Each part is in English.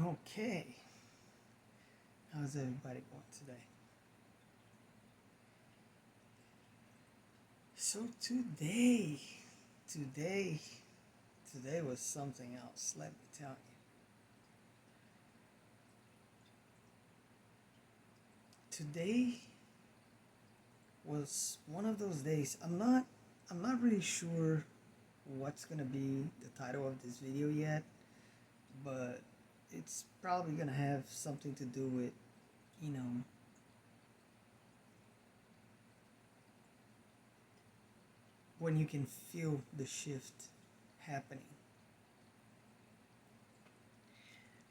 Okay, how's everybody going today? So today, today was something else. Let me tell you. Today was one of those days. I'm not really sure what's gonna be the title of this video yet, but it's probably gonna have something to do with, you know, when you can feel the shift happening.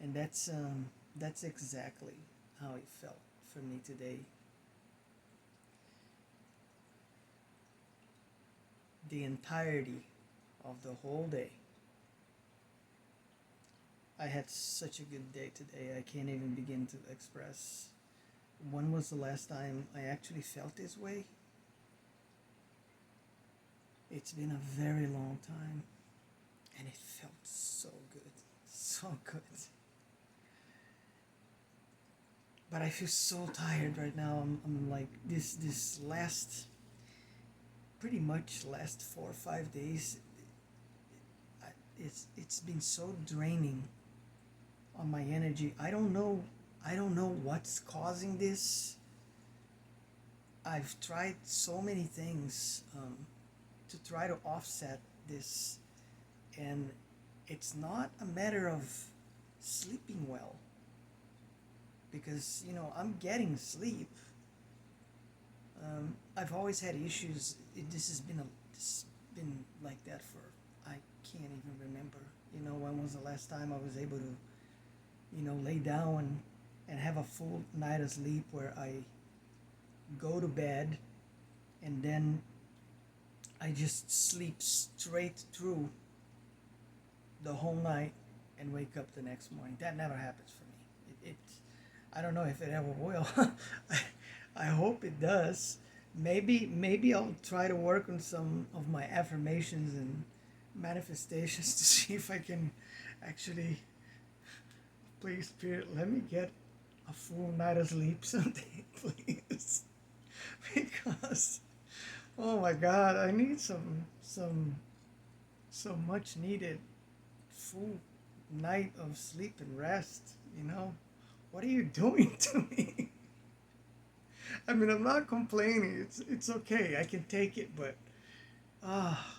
And that's exactly how it felt for me today. The entirety of the whole day. I had such a good day today. I can't even begin to express. When was the last time I actually felt this way? It's been a very long time, and it felt so good. So good. But I feel so tired right now. I'm like this last pretty much last 4 or 5 days. It's been so draining on my energy. I don't know what's causing this. I've tried so many things to try to offset this, and it's not a matter of sleeping well, because I'm getting sleep. I've always had issues. This has been like that for, I can't even remember. When was the last time I was able to lay down and have a full night of sleep where I go to bed and then I just sleep straight through the whole night and wake up the next morning. That never happens for me. I don't know if it ever will. I, I hope it does. Maybe I'll try to work on some of my affirmations and manifestations to see if I can actually, please, Spirit, let me get a full night of sleep someday, please. Because, oh my God, I need some much needed full night of sleep and rest. What are you doing to me? I mean, I'm not complaining. It's okay. I can take it, but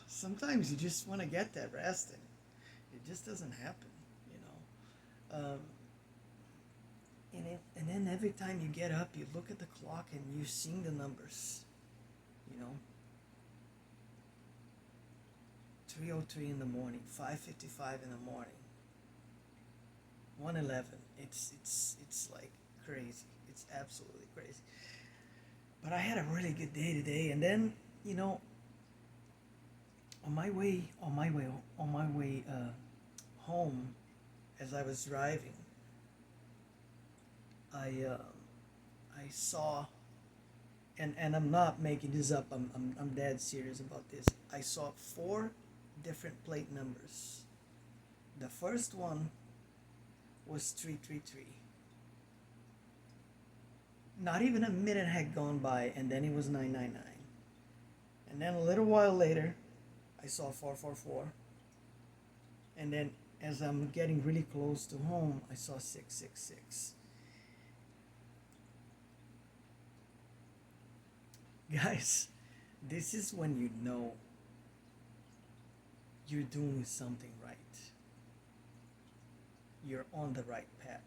sometimes you just want to get that rest, and it just doesn't happen. You and then every time you get up, you look at the clock and you're seeing the numbers. You know, 3:03 in the morning, 5:55 in the morning, 1:11. It's like crazy. It's absolutely crazy. But I had a really good day today, and then you know, on my way home, as I was driving, I uh, I saw, and I'm not making this up. I'm dead serious about this. I saw four different plate numbers. The first one was 333. Not even a minute had gone by, and then it was 999. And then a little while later, I saw 444. And then as I'm getting really close to home, I saw 666. Guys, this is when you know you're doing something right. You're on the right path.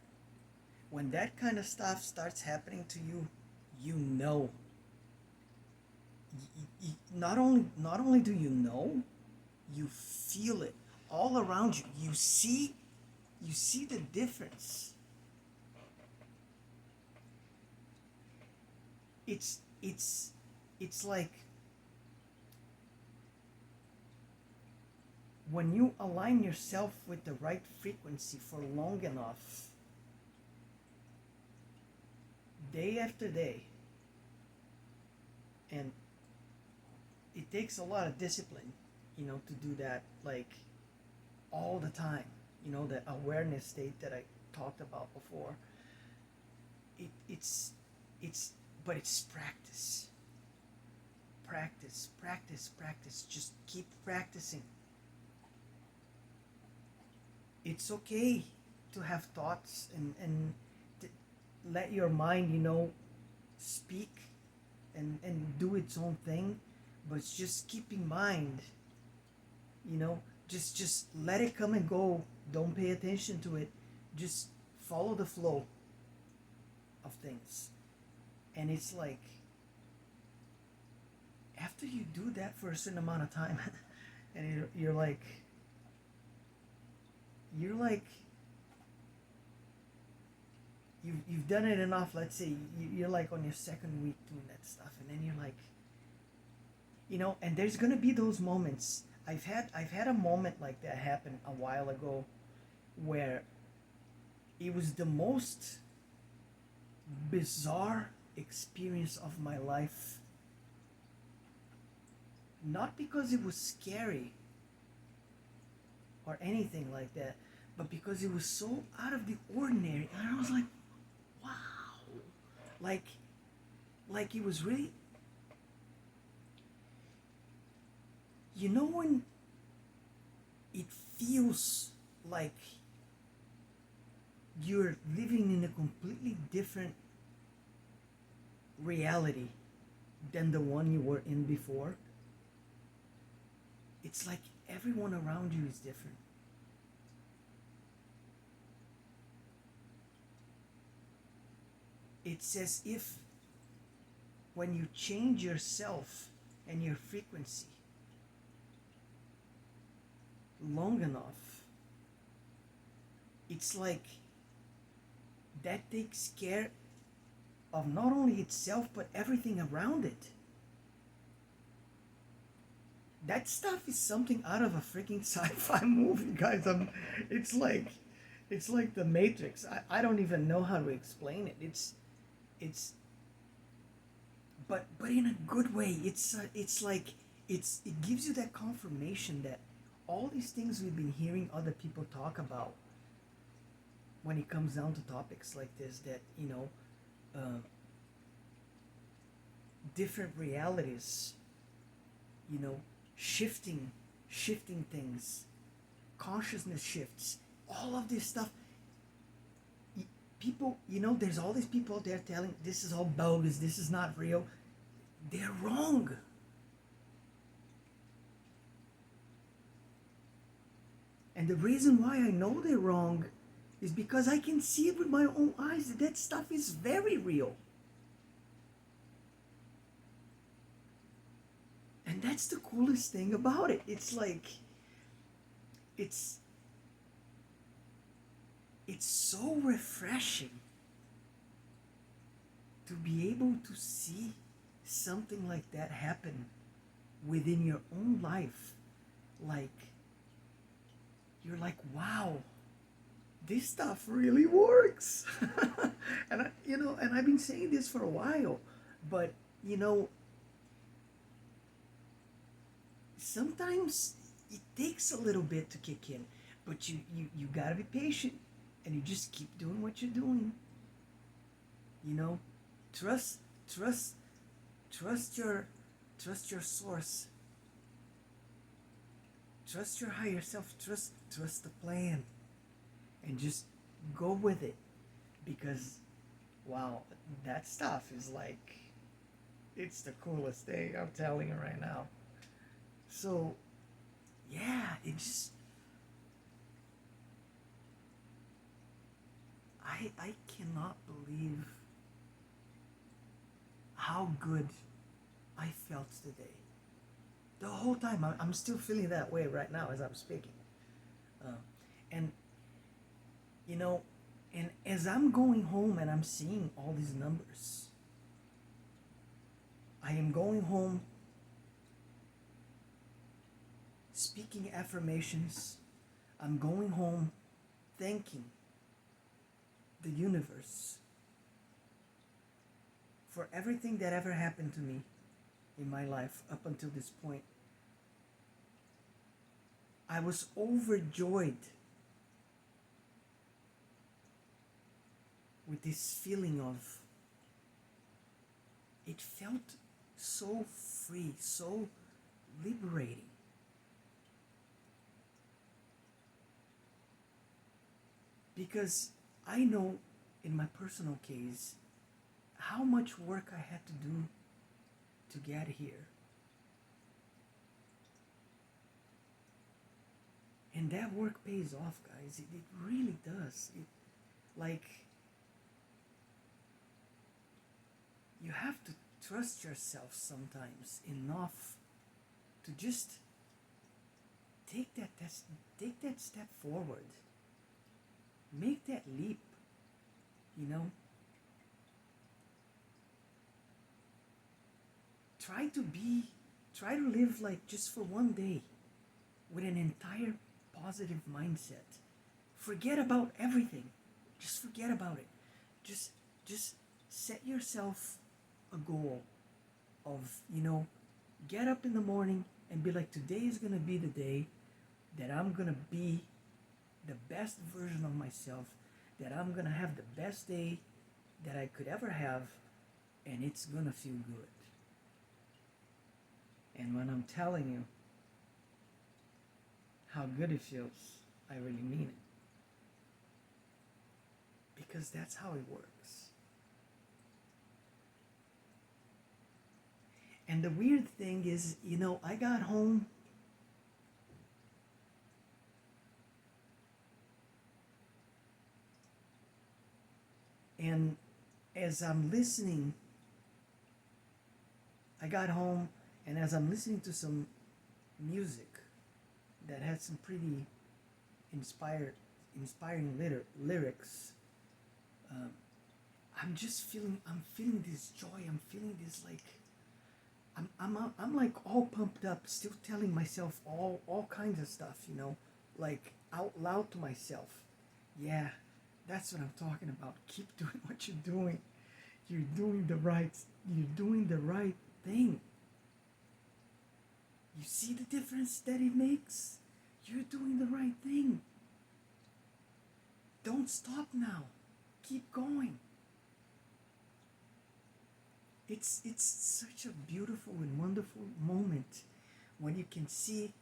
When that kind of stuff starts happening to you, you know. Not only do you know, you feel it all around you. You see the difference. It's like when you align yourself with the right frequency for long enough, day after day, and it takes a lot of discipline, to do that, like all the time. That awareness state that talked about before. It's it's but it's practice, practice, practice, practice. Just keep practicing. It's okay to have thoughts and to let your mind, speak and do its own thing, but just keep in mind, you know, just let it come and go. Don't pay attention to it. Just follow the flow of things. And it's like after you do that for a certain amount of time, and you're like you've done it enough. Let's say you're like on your second week doing that stuff, and then you're like, and there's gonna be those moments. I've had a moment like that happen a while ago, where it was the most bizarre experience of my life. Not because it was scary or anything like that, but because it was so out of the ordinary, and I was like, wow, like it was really, when it feels like you're living in a completely different reality than the one you were in before. It's like everyone around you is different. It's as if when you change yourself and your frequency long enough, it's like that takes care of not only itself but everything around it. That stuff is something out of a freaking sci-fi movie, guys. It's like the Matrix. I don't even know how to explain it. It's but in a good way. It's like it gives you that confirmation that all these things we've been hearing other people talk about, when it comes down to topics like this, that uh, different realities, you know shifting things, consciousness shifts, all of this stuff. People, there's all these people out there telling this is all bogus, this is not real. They're wrong. And the reason why I know they're wrong is because I can see it with my own eyes that that stuff is very real. And that's the coolest thing about it. It's like, it's so refreshing to be able to see something like that happen within your own life. Like, you're like, wow, this stuff really works. And I've been saying this for a while, but sometimes it takes a little bit to kick in, but you gotta be patient, and you just keep doing what you're doing. Trust trust trust your source, trust your higher self, trust the plan, and just go with it, because wow, that stuff is like, it's the coolest thing, I'm telling you right now. So yeah, I cannot believe how good I felt today. The whole time, I'm still feeling that way right now as I'm speaking. Uh, and you know, and as I'm going home and I'm seeing all these numbers, I am going home speaking affirmations. I'm going home thanking the universe for everything that ever happened to me in my life up until this point. I was overjoyed with this feeling of, it felt so free, so liberating. Because I know in my personal case how much work I had to do to get here. And that work pays off, guys. It really does. Like, you have to trust yourself sometimes enough to just take that test, take that step forward, make that leap, you know. Try to live like just for one day with an entire positive mindset. Forget about everything. Just forget about it. Just set yourself a goal of, get up in the morning and be like, today is going to be the day that I'm going to be the best version of myself, that I'm going to have the best day that I could ever have, and it's going to feel good. And when I'm telling you how good it feels, I really mean it. Because that's how it works. And the weird thing is, I got home and as I'm listening, I got home and as I'm listening to some music that had some pretty inspiring lyrics, I'm feeling this joy. I'm feeling this like, I'm like all pumped up, still telling myself all kinds of stuff, like out loud to myself. Yeah, that's what I'm talking about. Keep doing what you're doing. You're doing the right thing. You see the difference that it makes? You're doing the right thing. Don't stop now. Keep going. It's such a beautiful and wonderful moment when you can see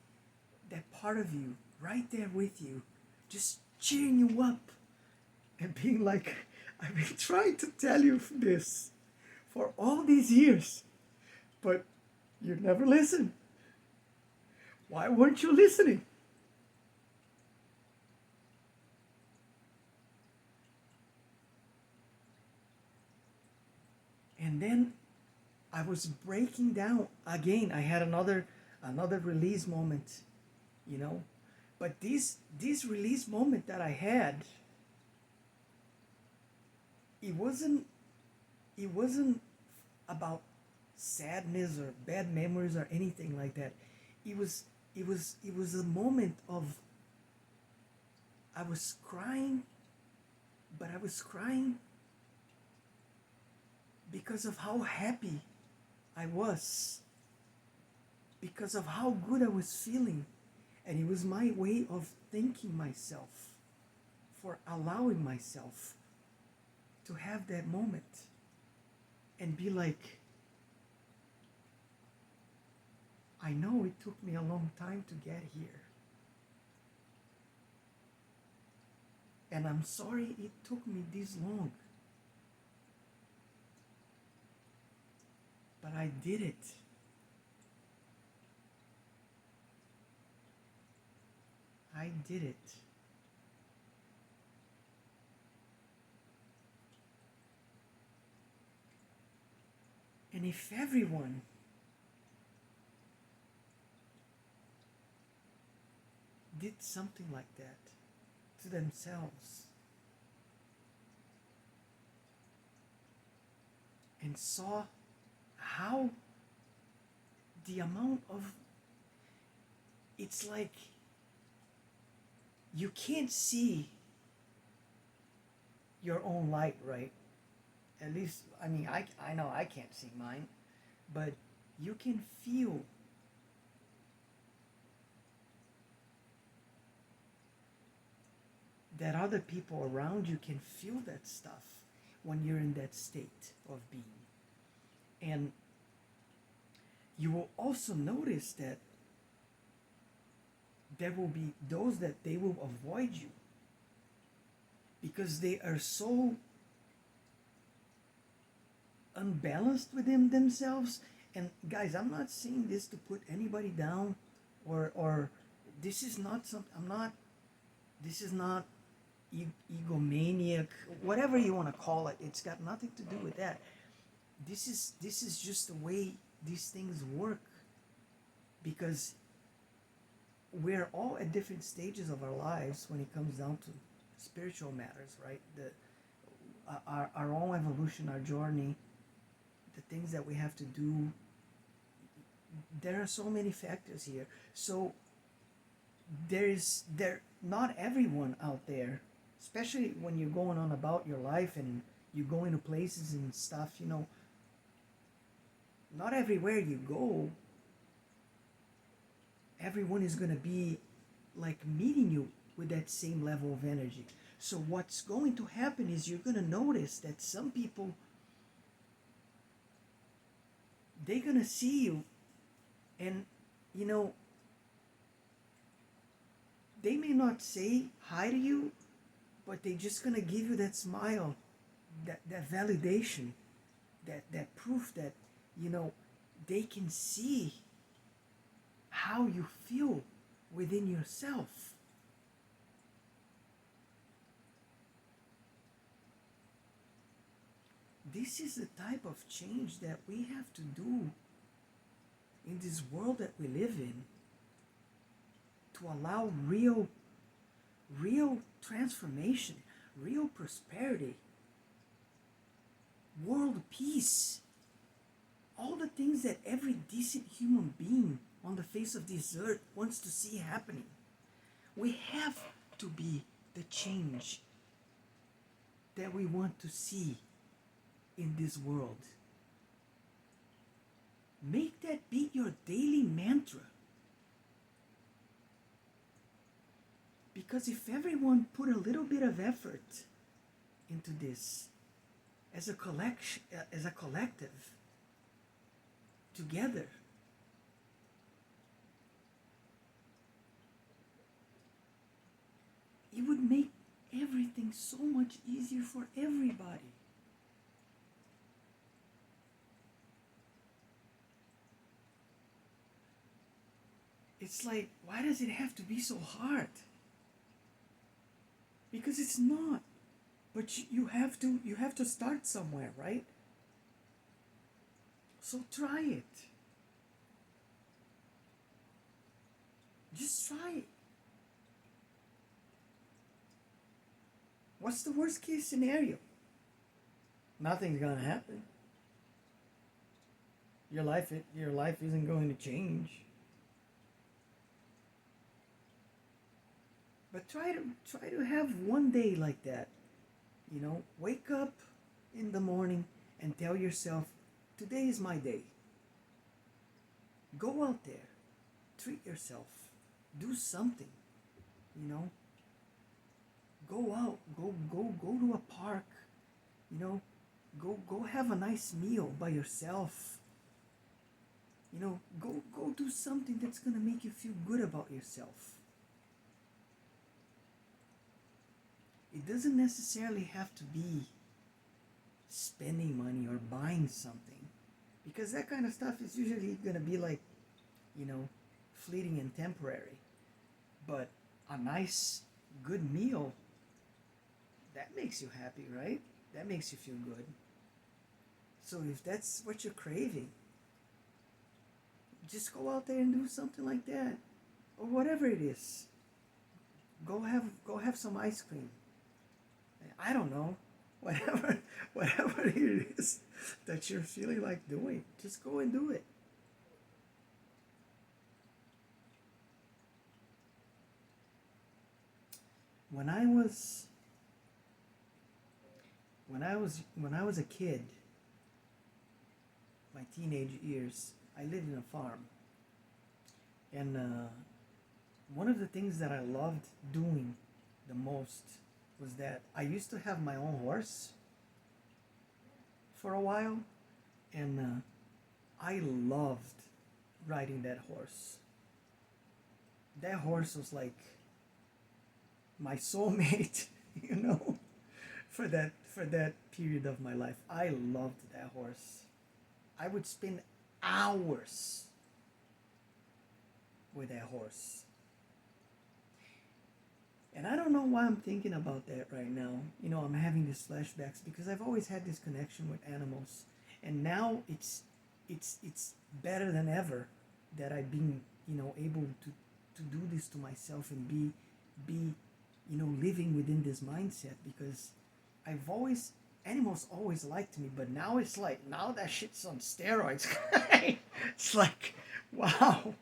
that part of you right there with you, just cheering you up and being like, I've been trying to tell you this for all these years, but you never listen. Why weren't you listening? And then I was breaking down again. I had another release moment, But this release moment that I had, it wasn't about sadness or bad memories or anything like that. It was a moment of, I was crying, but I was crying because of how happy I was, because of how good I was feeling. And it was my way of thanking myself for allowing myself to have that moment and be like, I know it took me a long time to get here. And I'm sorry it took me this long. But I did it. I did it. And if everyone did something like that to themselves and saw how the amount of, it's like you can't see your own light, right? At least, I know I can't see mine, but you can feel that other people around you can feel that stuff when you're in that state of being. And you will also notice that there will be those that they will avoid you because they are so unbalanced within themselves. And guys, I'm not saying this to put anybody down, or this is not some, I'm not, this is not egomaniac, whatever you want to call it. It's got nothing to do with that. This is just the way these things work, because we're all at different stages of our lives when it comes down to spiritual matters, right? Our own evolution, our journey, the things that we have to do. There are so many factors here. So not everyone out there, especially when you're going on about your life and you go into places and stuff, not everywhere you go, everyone is going to be like meeting you with that same level of energy. So what's going to happen is you're going to notice that some people, they're going to see you and, they may not say hi to you, but they're just going to give you that smile, that validation, that proof that, they can see how you feel within yourself. This is the type of change that we have to do in this world that we live in to allow real transformation, real prosperity, world peace, all the things that every decent human being on the face of this earth wants to see happening. We have to be the change that we want to see in this world. Make that be your daily mantra. Because if everyone put a little bit of effort into this as a collective, together, it would make everything so much easier for everybody. It's like, why does it have to be so hard? Because it's not. But you have to start somewhere, right? So try it. Just try it. What's the worst case scenario? Nothing's gonna happen. Your life isn't going to change. But try to have one day like that. Wake up in the morning and tell yourself, today is my day. Go out there. Treat yourself. Do something. Go out. Go to a park. Go have a nice meal by yourself. Go do something that's gonna make you feel good about yourself. It doesn't necessarily have to be spending money or buying something, because that kind of stuff is usually going to be like, fleeting and temporary. But a nice, good meal, that makes you happy, right? That makes you feel good. So if that's what you're craving, just go out there and do something like that, or whatever it is. Go have some ice cream. I don't know, whatever it is that you're feeling like doing, just go and do it. When I was a kid, my teenage years, I lived in a farm, and one of the things that I loved doing the most was that I used to have my own horse, for a while, and I loved riding that horse. That horse was like my soulmate, you know, for that period of my life. I loved that horse. I would spend hours with that horse. And I don't know why I'm thinking about that right now. You know, I'm having these flashbacks because I've always had this connection with animals. And now it's better than ever that I've been, you know, able to do this to myself and be you know, living within this mindset, because I've always animals always liked me, but now it's like now that shit's on steroids. It's like, wow,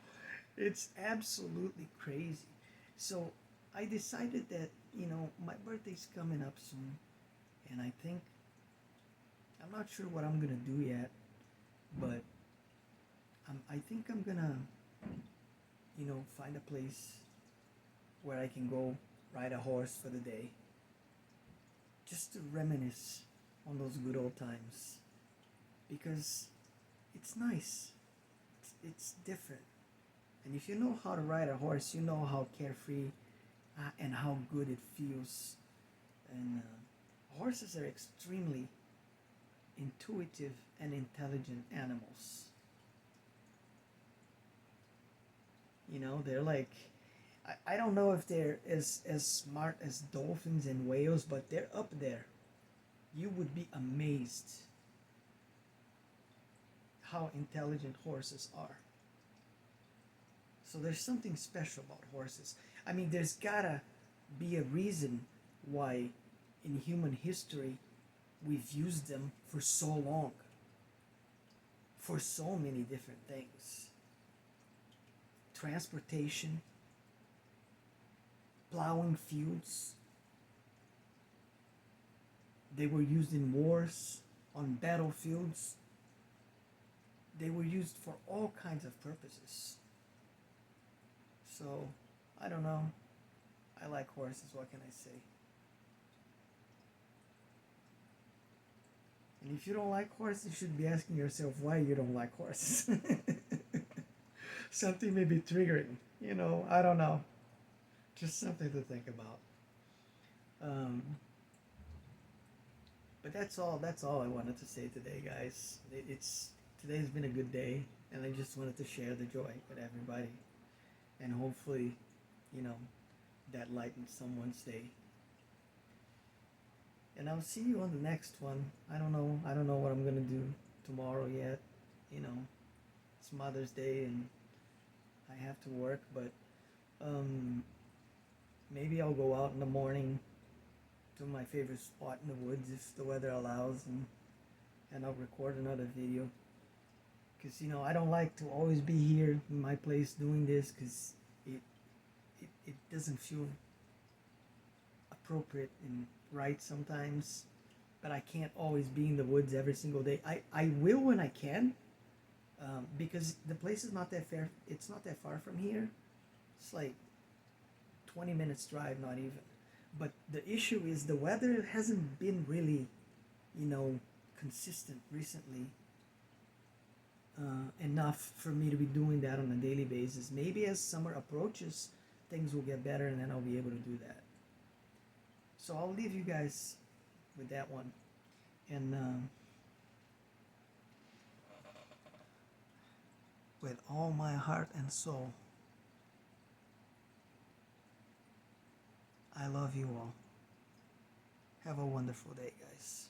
it's absolutely crazy. So I decided that, you know, my birthday's coming up soon, and I think I'm not sure what I'm gonna do yet, but I think I'm gonna, you know, find a place where I can go ride a horse for the day, just to reminisce on those good old times, because it's nice. It's different. And if you know how to ride a horse, you know how carefree and how good it feels. And horses are extremely intuitive and intelligent animals. You know, they're like, I don't know if they're as smart as dolphins and whales, but they're up there. You would be amazed how intelligent horses are. So there's something special about horses. I mean, there's gotta be a reason why in human history we've used them for so long, for so many different things. Transportation, plowing fields. They were used in wars, on battlefields. They were used for all kinds of purposes. So, I don't know. I like horses, what can I say? And if you don't like horses, you should be asking yourself why you don't like horses. Something may be triggering, you know, I don't know. Just something to think about. Um, but that's all I wanted to say today, guys. Today's been a good day, and I just wanted to share the joy with everybody, and hopefully, you know, that lightens someone's day. And I'll see you on the next one. I don't know what I'm gonna do tomorrow yet. You know, it's Mother's Day and I have to work, but um, maybe I'll go out in the morning to my favorite spot in the woods if the weather allows, and I'll record another video. Because, you know, I don't like to always be here in my place doing this, because it doesn't feel appropriate and right sometimes. But I can't always be in the woods every single day. I will when I can, because the place is not that far. It's not that far from here. It's like 20 minutes drive, not even. But the issue is the weather hasn't been really, you know, consistent recently enough for me to be doing that on a daily basis. Maybe as summer approaches, things will get better and then I'll be able to do that. So I'll leave you guys with that one. And with all my heart and soul, I love you all. Have a wonderful day, guys.